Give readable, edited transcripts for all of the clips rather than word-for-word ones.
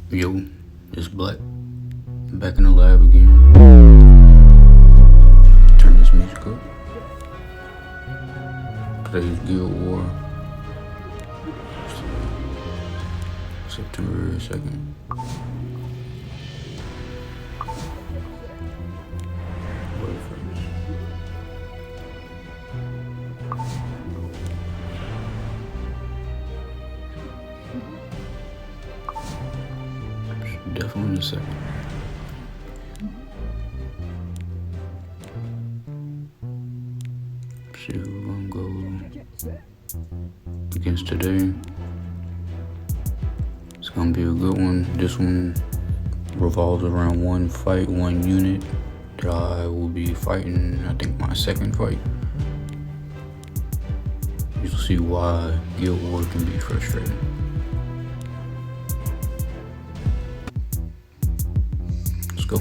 Yo, it's Black. Back in the lab again. Turn this music up. Today's Guild War. September 2nd. Definitely the second. See who we're gonna go against today. It's gonna be a good one. This one revolves around one fight, one unit that I will be fighting. I think my second fight. You'll see why Guild War can be frustrating. Let's go.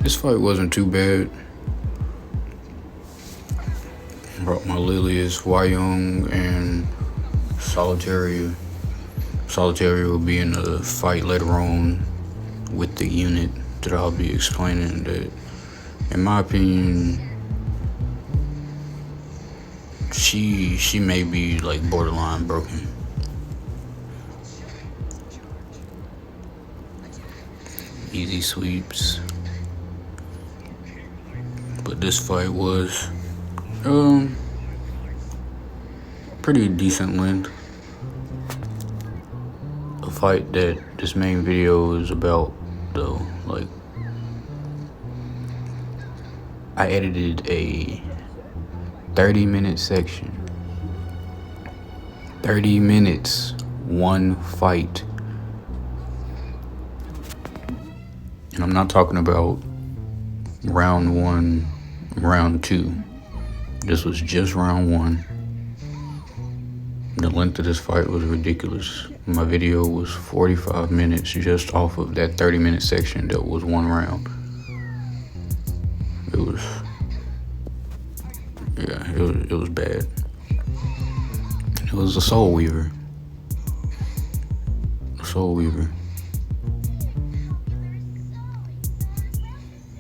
This fight wasn't too bad. Brought my Lilius, Wyong, and Solitary. Solitary will be in the fight later on with the unit that I'll be explaining that, in my opinion, she may be like borderline broken. Easy sweeps. But this fight was pretty decent length. A fight that this main video is about though. Like, I edited a 30-minute section. 30 minutes, one fight. And I'm not talking about round one, round two. This was just round one. The length of this fight was ridiculous. My video was 45 minutes just off of that 30-minute section that was one round. It was bad. It was a Soul Weaver.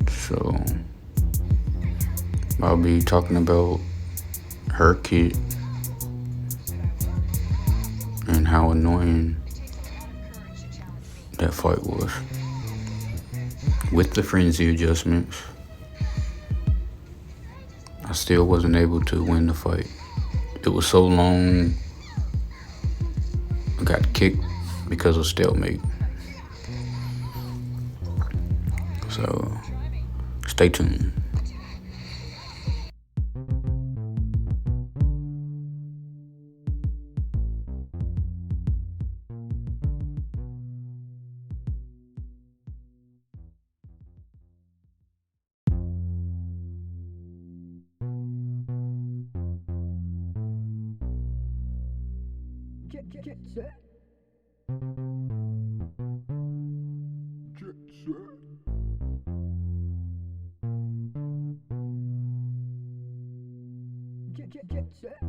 So I'll be talking about her kit and how annoying that fight was. With the frenzy adjustments, I still wasn't able to win the fight. It was so long. I got kicked because of stalemate. So stay tuned. Get set. Get set.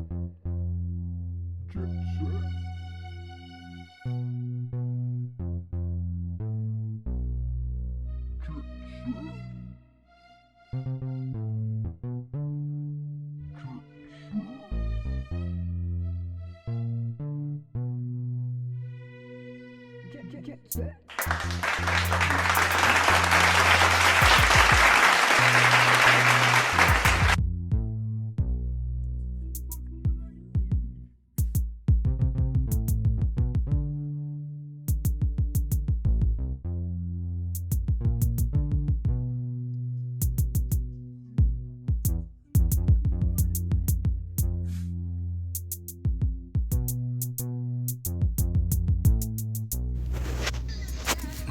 Get set.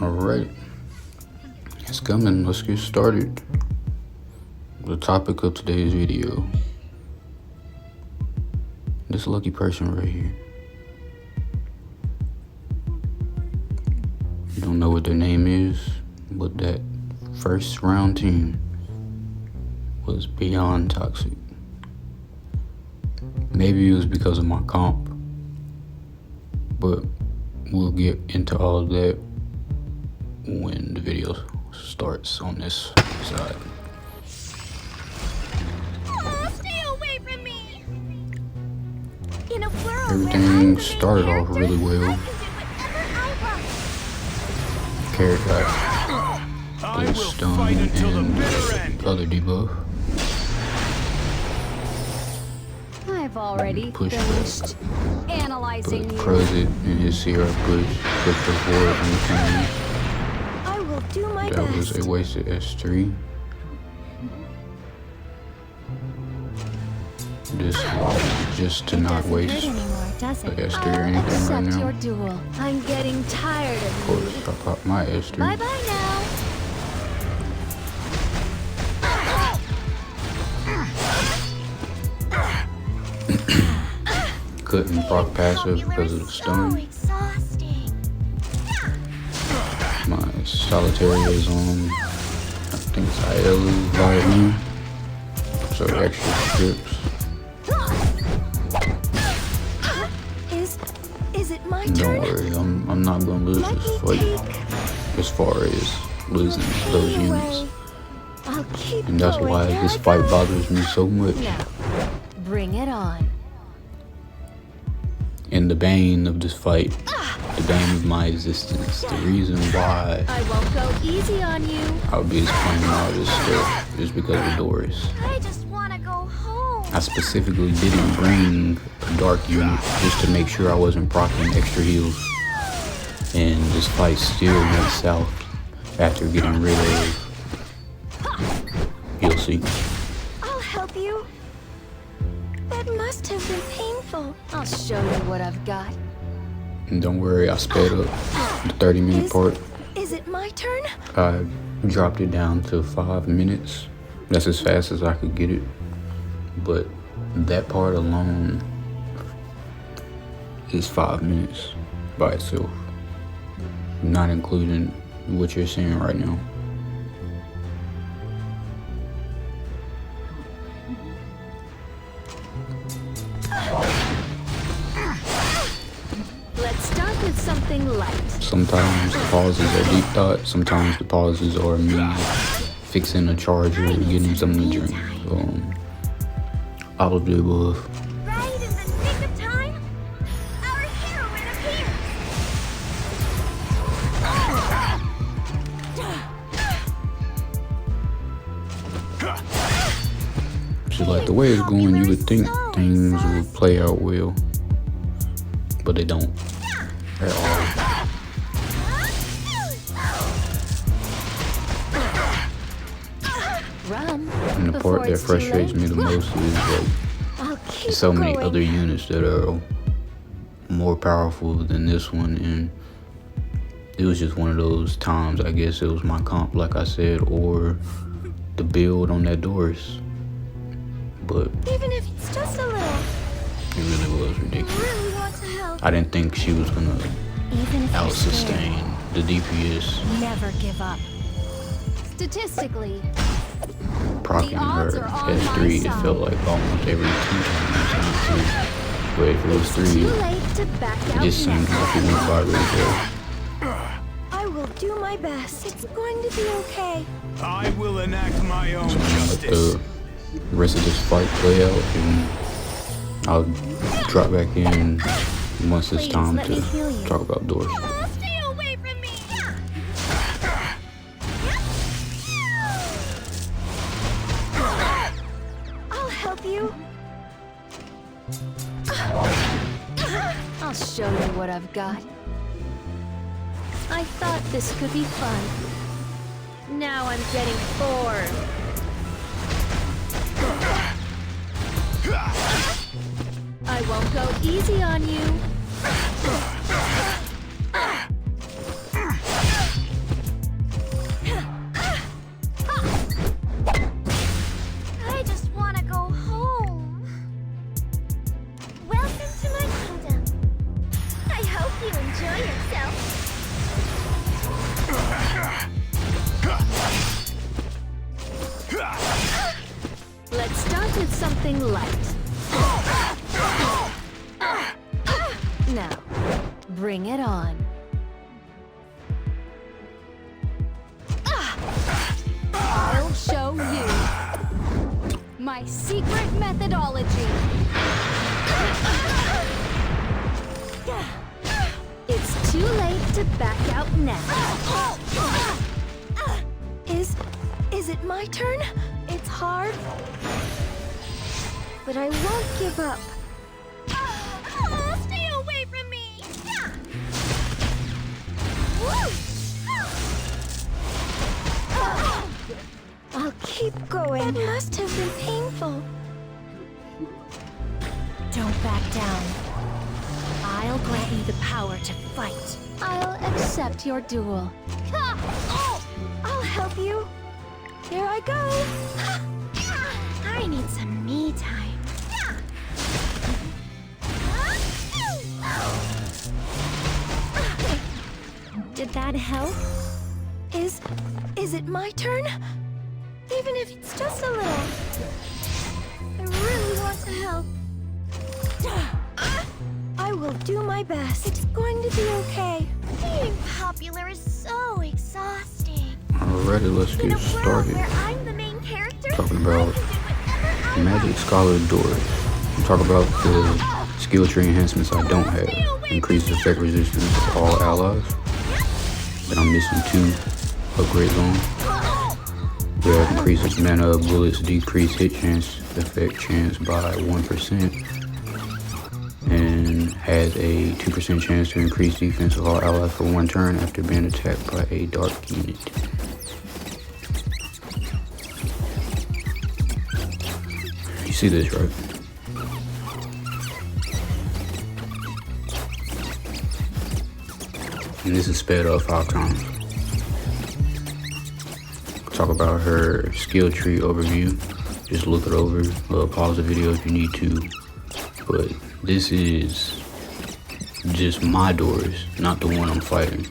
Alright, it's coming. Let's get started. The topic of today's video. This lucky person right here. You don't know what their name is, but that first round team was beyond toxic. Maybe it was because of my comp, but we'll get into all of that when the video starts on this side. Oh, stay away from me! In a world Everything started off really well. Carrot got the stun and other debuff. I've already Push finished analyzing But you. Prozit and his Sierra pushed her forward and came. I will do my That best. was a wasted S3. This is just to It not doesn't waste hurt anymore, does the it? S3 or anything right Accept your now. duel. I'm getting tired Of of you. course, I popped my S3. Bye bye now. Couldn't proc passive because of the stun. Exhausting. My solitary is on, I think it's Aiellu's vitamin. So extra strips. Is it my Don't turn? worry, I'm not gonna lose Let this me fight take as far as losing those units. away. I'll keep And that's going. why Here this I fight go. bothers me so much. Now, bring it on. And the bane of this fight, the bane of my existence, the reason why I won't go easy on you. I'll be explaining all this stuff is because of Doris. I just want to go home. I specifically didn't bring a dark unit just to make sure I wasn't proccing extra heals. And this fight still went south after getting rid of. You'll see. I'll help you. That must have been painful. I'll show you what I've got. And don't worry, I sped up the 30-minute part. Is it my turn? I dropped it down to 5 minutes. That's as fast as I could get it. But that part alone is 5 minutes by itself, not including what you're seeing right now. Let's start with something light. Sometimes the pauses are deep thought, sometimes the pauses are me fixing a charger and getting something to drink. All of the above. Right in the nick of time, our heroine appears. So like the way it's going, you would think things would play out well, but they don't at all. Run. And the before part that it's too frustrates late. me the most is like I'll keep so many going. other units that are more powerful than this one, and it was just one of those times. I guess it was my comp, like I said, or the build on that Doris. But Even if it's just a little. it really was ridiculous. Really want to help. I didn't think she was gonna Even if out you're scared, sustain the DPS. never give up. Statistically, Procking The her odds are on my S3, it side. felt like almost every 2 times. But if it was it's too 3, late to back it out just seemed now. like it went by really fast. I will do my best. It's going to be okay. I will enact my own Let justice. the rest of this fight play out, and I'll drop back in once it's Please, time let me to heal you. talk about Doris. Oh, stay away from me! I'll help you. I'll show you what I've got. I thought this could be fun. Now I'm getting bored. I won't go easy on you. something light. Now, bring it on. I'll show you my secret methodology. It's too late to back out now. Is it my turn? It's hard, but I won't give up. Stay away from me! I'll keep going. That must have been painful. Don't back down. I'll grant you the power to fight. I'll accept your duel. I'll help you. Here I go. I need some me time. Did that help? Is it my turn? Even if it's just a little. I really want to help. I will do my best. It's going to be okay. Being popular is so exhausting. Alrighty, let's get started. I'm the main character. Talking about Magic Scholar DORIS. Talk about the skill tree enhancements I don't have. Increased effect resistance of all allies. But I'm missing 2 upgrades on. We have increases mana of bullets, decrease hit chance, effect chance by 1%. And has a 2% chance to increase defense of all allies for 1 turn after being attacked by a dark unit. You see this, right? And this is sped up 5 times. Talk about her skill tree overview. Just look it over. Pause the video if you need to. But this is just my DORIS, not the one I'm fighting.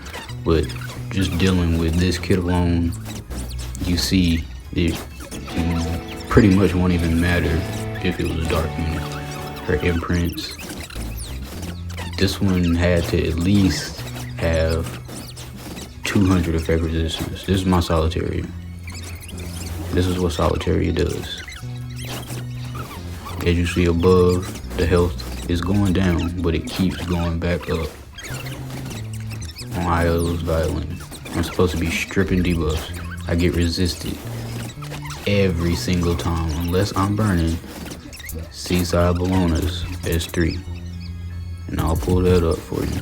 But just dealing with this kit alone, you see it pretty much won't even matter if it was a dark unit. Her imprints. This one had to at least have 200 effect resistance. This is my Solitaria. This is what Solitaria does. As you see above, the health is going down, but it keeps going back up. On Io's violin, I'm supposed to be stripping debuffs. I get resisted every single time, unless I'm burning Seaside Bologna's S3. And I'll pull that up for you.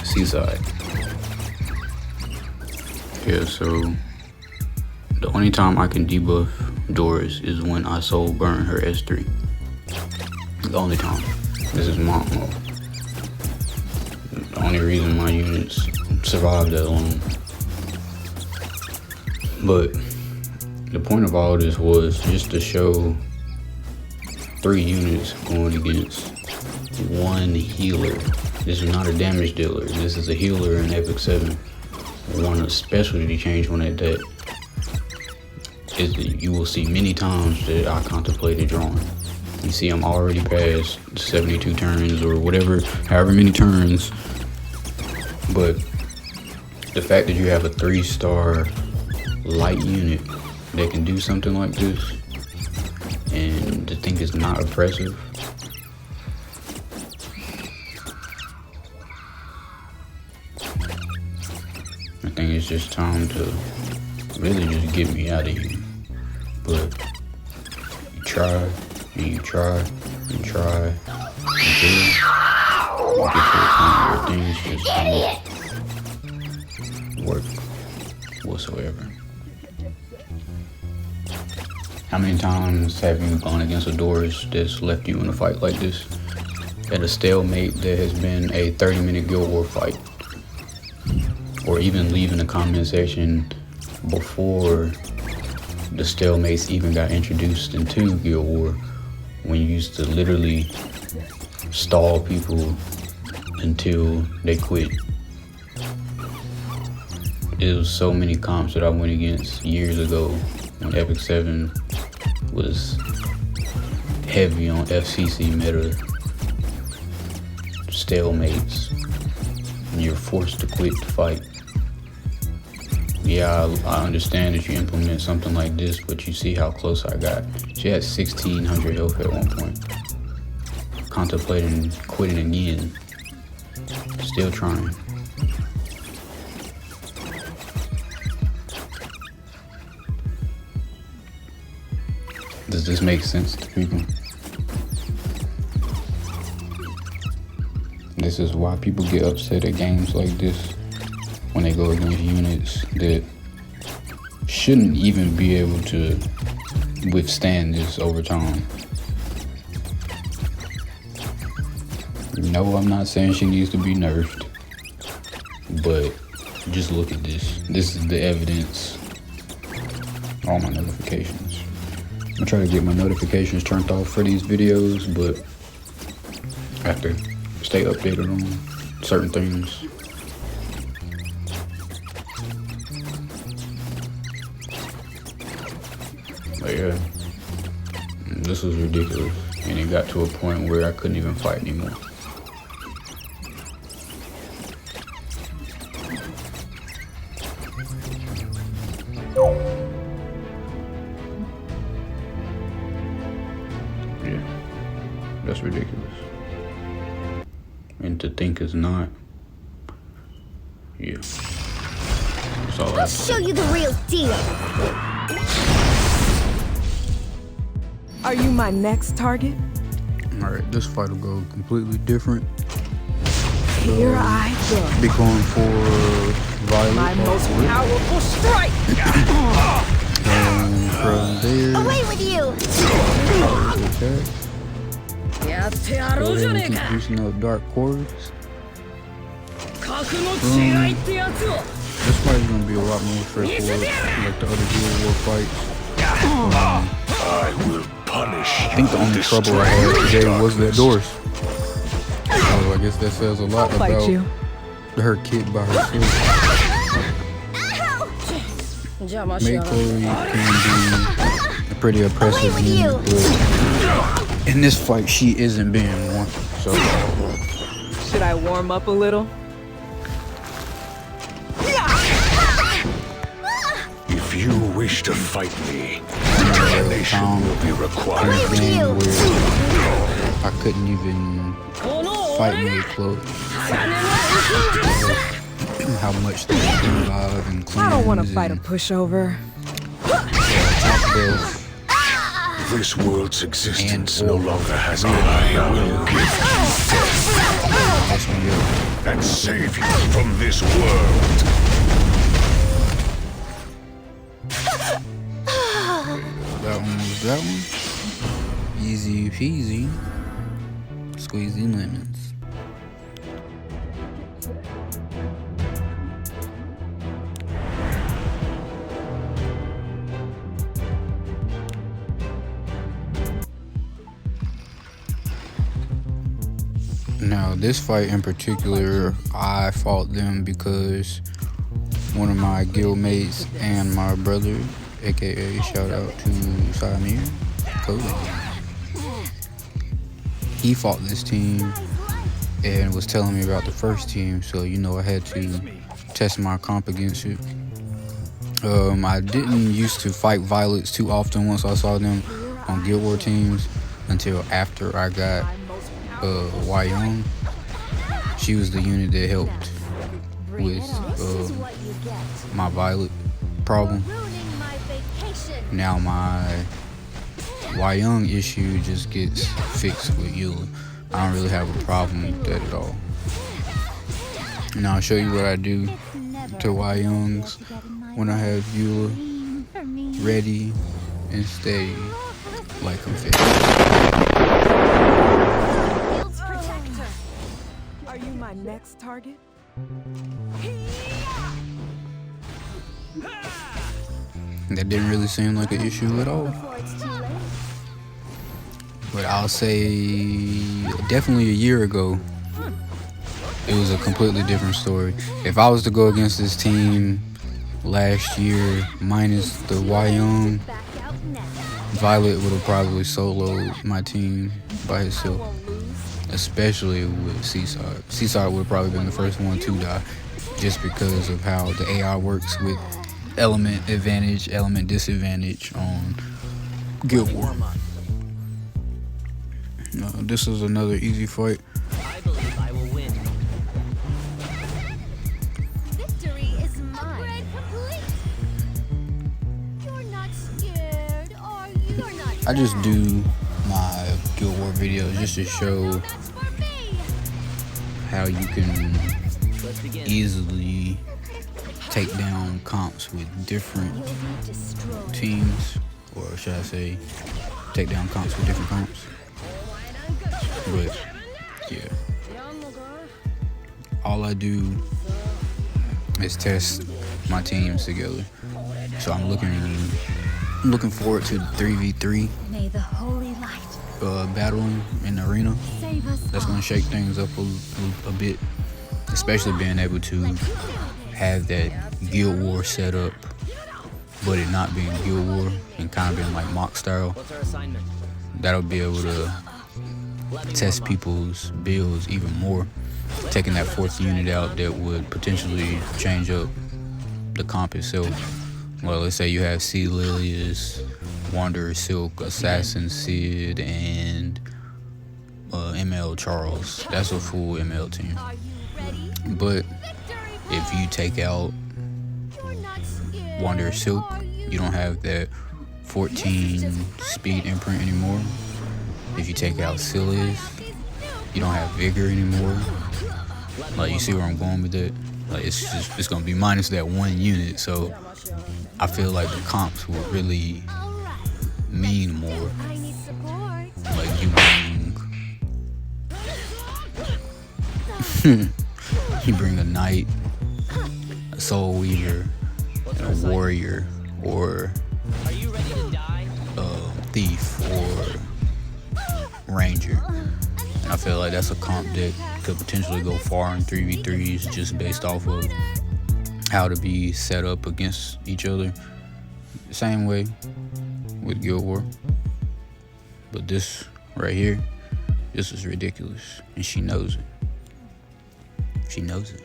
Seaside. Yeah, so the only time I can debuff DORIS is when I soul burn her S3. The only time. This is monk mode. The only reason my units survived that long. But the point of all this was just to show 3 units going against 1 healer. This is not a damage dealer. This is a healer in Epic 7. One specialty change one at that. Is that you will see many times that I contemplated drawing. You see I'm already past 72 turns or whatever, however many turns. But the fact that you have a 3-star light unit that can do something like this, and to think it's not oppressive. I think it's just time to really just get me out of here. But you try, and you try, and try, until you get to a point where things just don't work whatsoever. How many times have you gone against a DORIS that's left you in a fight like this? At a stalemate that has been a 30-minute Guild War fight? Or even leaving the comment section before the stalemates even got introduced into Guild War, when you used to literally stall people until they quit. It was so many comps that I went against years ago when Epic 7 was heavy on FCC meta stalemates. And you're forced to quit the fight. Yeah, I understand if you implement something like this, but you see how close I got. She had 1,600 health at one point. Contemplating quitting again. Still trying. Does this make sense to people? This is why people get upset at games like this when they go against units that shouldn't even be able to withstand this over time. No, I'm not saying she needs to be nerfed, but just look at this. This is the evidence. All my notifications. I try to get my notifications turned off for these videos, but I have to stay updated on certain things. But yeah, this was ridiculous, and it got to a point where I couldn't even fight anymore. Yeah, that's ridiculous. And to think it's not. Yeah. That's all I I'll show you the real deal. Are you my next target? Alright, this fight will go completely different. Here I go. Be going for Violet. My most powerful strike. And from there, Away with you. attack. Go ahead and keep juicing up dark cores. This fight is going to be a lot more straightforward, like the other Dual War fights. I will punish I think the only trouble I had today was that DORIS. So I guess that says a lot Fight about you. her kit by herself. Mate Chloe can be a pretty oppressive Away with unit, but in this fight she isn't being one. So Should I warm up a little? If you wish to fight me, determination will be required. thing where I couldn't even fight Mate Chloe. How much they do live and cleanse. I don't want to fight a pushover. Top build. This world's existence And no longer has an I will give Mess me up. and save you from this world. That one was that one. Easy peasy. Squeezy lemons. Now, this fight in particular, I fought them because one of my guild mates and my brother, aka shout out to Samir, Cody, he fought this team and was telling me about the first team, so you know I had to test my comp against it. I didn't used to fight Violets too often once I saw them on Guild War teams until after I got Wyong. She was the unit that helped with my Violet problem. Now my Wyong issue just gets fixed with Eula. I don't really have a problem with that at all. And I'll show you what I do to Wyongs when I have Eula ready and steady like I'm fixed. Are you my next target? That didn't really seem like an issue at all. But I'll say definitely a year ago, it was a completely different story. If I was to go against this team last year minus the Wyong, Violet would have probably soloed my team by himself, especially with Seaside. Seaside would have probably been the first one to die, just because of how the AI works with element advantage, element disadvantage on Guild War. This is another easy fight. I believe I will win. Victory is mine. Upgrade complete. You're not scared, are you? You're not. I just do my Guild War videos just to show That's for me. how you can Let's begin. easily take down comps with different You'll be destroyed. teams, or should I say, take down comps with different comps. But yeah, all I do is test my teams together. So I'm looking forward to the 3v3 May the holy light battling in the arena. save us. That's gonna shake things up a bit, especially being able to have that Guild War set up, but it not being Guild War and kind of being like mock style. What's our assignment? That'll be able to test people's builds even more, taking that fourth unit out that would potentially change up the comp itself. Well, let's say you have Sea Lilius, Wanderer Silk, Assassin Sid, and ML Charles. That's a full ML team. Are you ready? But Victory if you take out You're not scared, Wanderer Silk, are you don't have that 14 speed imprint anymore. If you take out Silius, you don't have Vigor anymore. Like, you see where I'm going with that? Like, it's gonna be minus that one unit, so I feel like the comps will really All right. mean more. I need support. Like, you bring a knight, a soul weaver, and a warrior, or Are you ready to die? a thief, or ranger. And I feel like that's a comp that could potentially go far in 3v3s just based off of how to be set up against each other. Same way with Guild War. But this right here, this is ridiculous. And she knows it. She knows it.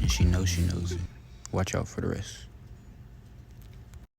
And she knows it. Watch out for the rest.